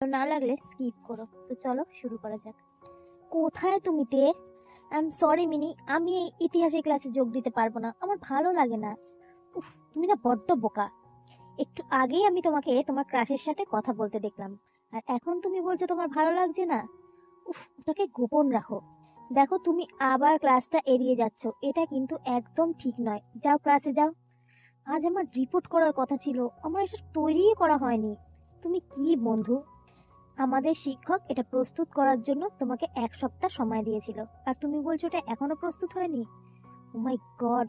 না লাগলে স্কিপ করো। তো চলো শুরু করা যাক। কোথায় তুমি তে? আই এম সরি মিনি, আমি এই ইতিহাসের ক্লাসে যোগ দিতে পারবো না, আমার ভালো লাগে না। উফ, তুমি না বড্ড বোকা। একটু আগেই আমি তোমাকে তোমার ক্রাশের সাথে কথা বলতে দেখলাম, আর এখন তুমি বলছো তোমার ভালো লাগছে না। উফ, ওটাকে গোপন রাখো। দেখো তুমি আবার ক্লাসটা এড়িয়ে যাচ্ছ, এটা কিন্তু একদম ঠিক নয়। যাও ক্লাসে যাও। আজ আমার রিপোর্ট করার কথা ছিল, আমার এসব তৈরিই করা হয়নি। তুমি কি বন্ধু, আমাদের শিক্ষক এটা প্রস্তুত করার জন্য তোমাকে 1 সপ্তাহ সময় দিয়েছিল, আর তুমি বলছো এটা এখনো প্রস্তুত হয়নি। ও মাই গড।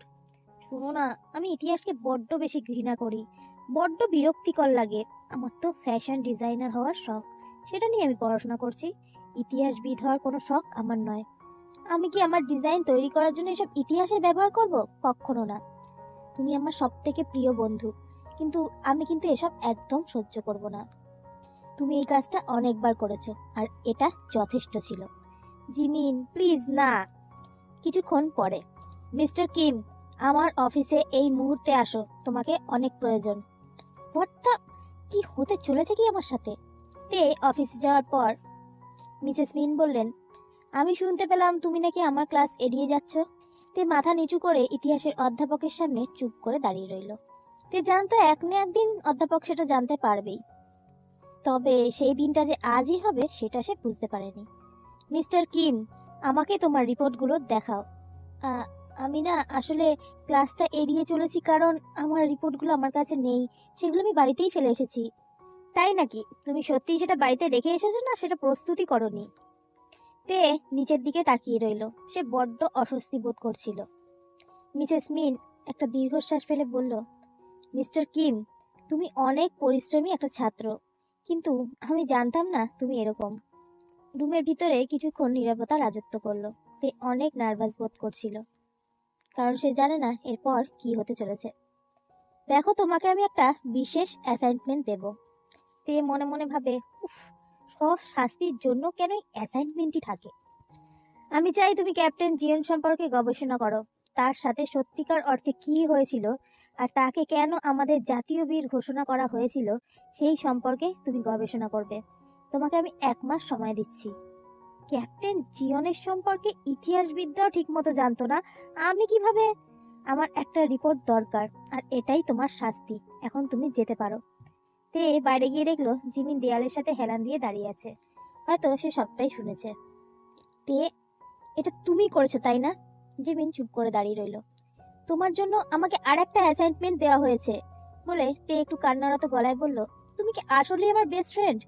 শোনো না, আমি ইতিহাসকে বড্ড বেশি ঘৃণা করি, বড্ড বিরক্তিকর লাগে। আমার তো ফ্যাশন ডিজাইনার হওয়ার শখ, সেটা নিয়ে আমি পড়াশোনা করছি। ইতিহাসবিদ হওয়ার কোনো শখ আমার নয়। আমি কি আমার ডিজাইন তৈরি করার জন্য এসব ইতিহাসের ব্যবহার করব? কখনো না। তুমি আমার সব থেকে প্রিয় বন্ধু, কিন্তু আমি কিন্তু এসব একদম সহ্য করব না। তুমি এই কাজটা অনেকবার করেছো, আর এটা যথেষ্ট ছিল। জিমিন প্লিজ না। কিছুক্ষণ পরে, মিস্টার কিম, আমার অফিসে এই মুহূর্তে আসো, তোমাকে অনেক প্রয়োজন। হোয়াট দ্য, কি হতে চলেছে কি আমার সাথে? তে অফিসে যাওয়ার পর মিসেস মিন বললেন, আমি শুনতে পেলাম তুমি নাকি আমার ক্লাস এড়িয়ে যাচ্ছ। তে মাথা নিচু করে ইতিহাসের অধ্যাপকের সামনে চুপ করে দাঁড়িয়ে রইল। তে জানতো এক না একদিন অধ্যাপক সেটা জানতে পারবেই, তবে সেই দিনটা যে আজই হবে সেটা সে বুঝতে পারেনি। মিস্টার কিম, আমাকে তোমার রিপোর্টগুলো দেখাও। আ- আমি না আসলে ক্লাসটা এড়িয়ে চলেছি, কারণ আমার রিপোর্টগুলো আমার কাছে নেই, সেগুলো আমি বাড়িতেই ফেলে এসেছি। তাই নাকি? তুমি সত্যিই সেটা বাড়িতে রেখে এসেছো, না সেটা প্রস্তুতি করনি? তে নিচের দিকে তাকিয়ে রইল, সে বড্ড অস্বস্তি বোধ করছিল। মিসেস মিন একটা দীর্ঘশ্বাস ফেলে বলল, মিস্টার কিম, তুমি অনেক পরিশ্রমী একটা ছাত্র, কিন্তু আমি জানতাম না তুমি এরকম। রুমের ভিতরে কিছুক্ষণ নীরবতা রাজত্ব করলো। তে অনেক নার্ভাস বোধ করছিল, কারণ সে জানে না এরপর কি হতে চলেছে। দেখো, তোমাকে আমি একটা বিশেষ অ্যাসাইনমেন্ট দেব। তে মনে মনে ভাবে, উফ, সব শাস্তির জন্য কেন অ্যাসাইনমেন্টই থাকে। আমি চাই তুমি ক্যাপ্টেন জিয়ন সম্পর্কে গবেষণা করো, তার সাথে সত্যিকার অর্থে কি হয়েছিল, আর তাকে কেন আমাদের জাতীয় বীর ঘোষণা করা হয়েছিল সেই সম্পর্কে তুমি গবেষণা করবে। তোমাকে আমি 1 মাস সময় দিচ্ছি। ক্যাপ্টেন জিয়নের সম্পর্কে ইতিহাসবিদরাও ঠিকমতো জানতো না, আমি কিভাবে? আমার একটা রিপোর্ট দরকার, আর এটাই তোমার শাস্তি। এখন তুমি যেতে পারো। তে বাইরে গিয়ে দেখলো জিমিন দেয়ালের সাথে হেলান দিয়ে দাঁড়িয়ে আছে, হয়তো সে সবটাই শুনেছে। তে, এটা তুমি করেছো তাই না? জিমিন চুপ করে দাঁড়িয়ে রইল। তোমার জন্য আমাকে আর একটা অ্যাসাইনমেন্ট দেওয়া হয়েছে বলে তে একটু কান্নারত গলায় বলল, তুমি কি আসলেই আমার বেস্ট ফ্রেন্ড?